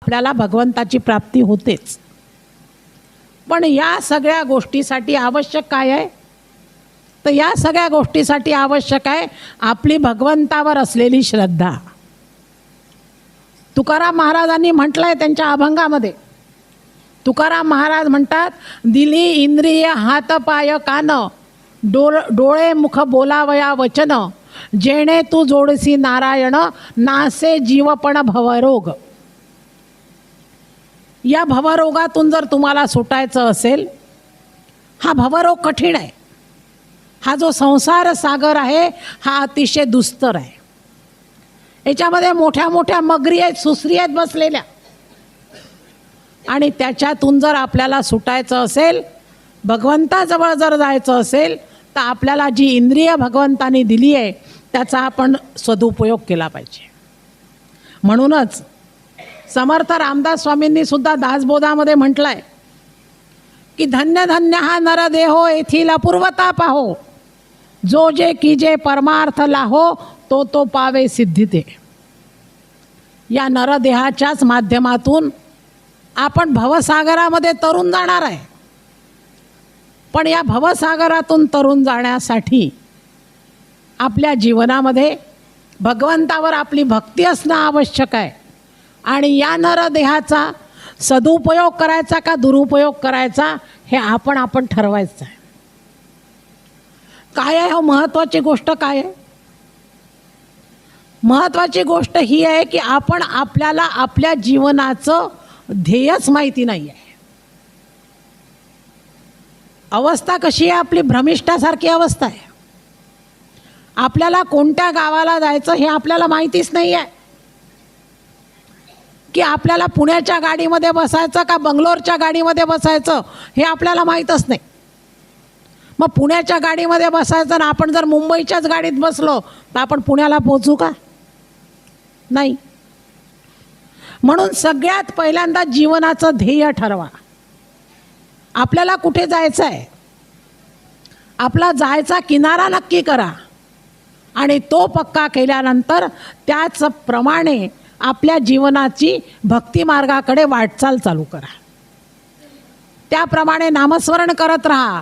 आपल्याला भगवंताची प्राप्ती होतेच। पण या सगळ्या गोष्टीसाठी आवश्यक काय आहे? तर या सगळ्या गोष्टीसाठी आवश्यक आहे आपली भगवंतावर असलेली श्रद्धा। तुकाराम महाराजांनी म्हटलंय त्यांच्या अभंगामध्ये, तुकाराम महाराज म्हणतात, दिली इंद्रिय हात पाय कान, डोळे मुख बोलावया वचन, जेणे तू जोडसी नारायण, नासे जीवपण भवरोग। या भवरोगातून जर तुम्हाला सुटायचं असेल, हा भवरोग कठीण आहे, हा जो संसार सागर आहे हा अतिशय दुस्तर आहे। याच्यामध्ये मोठ्या मोठ्या मगरी आहेत, सुसरी आहेत बसलेल्या, आणि त्याच्यातून जर आपल्याला सुटायचं असेल, भगवंताजवळ जर जायचं असेल, तर आपल्याला जी इंद्रिय भगवंतानी दिली आहे त्याचा आपण सदुपयोग केला पाहिजे। म्हणूनच समर्थ रामदास स्वामींनी सुद्धा दासबोधामध्ये म्हटलंय की धन्य धन्य हा नरदेहो येथील अपूर्वता पाहो, जो जे कीजे परमार्थ लाहो, तो तो पावे सिद्धिते। या नरदेहाच्याच माध्यमातून आपण भवसागरामध्ये तरून जाणार आहे, पण या भवसागरातून तरून जाण्यासाठी आपल्या जीवनामध्ये भगवंतावर आपली भक्ती असणं आवश्यक आहे। आणि या नरदेहाचा सदुपयोग करायचा का दुरुपयोग करायचा हे आपण ठरवायचं आहे। काय आहे हो महत्त्वाची गोष्ट? काय आहे महत्त्वाची गोष्ट? ही आहे की आपल्याला आपल्या जीवनाचं ध्येयच माहिती नाही आहे। अवस्था कशी आहे आपली? भ्रमिष्ठासारखी अवस्था आहे। आपल्याला कोणत्या गावाला जायचं हे आपल्याला माहितीच नाही आहे, की आपल्याला पुण्याच्या गाडीमध्ये बसायचं का बंगलोरच्या गाडीमध्ये बसायचं हे आपल्याला माहीतच नाही। मग पुण्याच्या गाडीमध्ये बसायचं ना, आपण जर मुंबईच्याच गाडीत बसलो तर आपण पुण्याला पोहोचू का? नाही। म्हणून सगळ्यात पहिल्यांदा जीवनाचं ध्येय ठरवा। आपल्याला कुठे जायचं आहे, आपला जायचा किनारा नक्की करा, आणि तो पक्का केल्यानंतर त्याचप्रमाणे आपल्या जीवनाची भक्ती मार्गाकडे वाटचाल चालू करा। त्याप्रमाणे नामस्मरण करत राहा,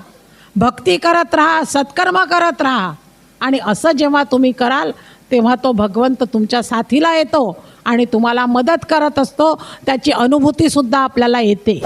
भक्ती करत राहा, सत्कर्म करत राहा, आणि असं जेव्हा तुम्ही कराल तेव्हा तो भगवंत तुमच्या साथीला येतो आणि तुम्हाला मदत करत असतो। त्याची अनुभूती सुद्धा आपल्याला येते।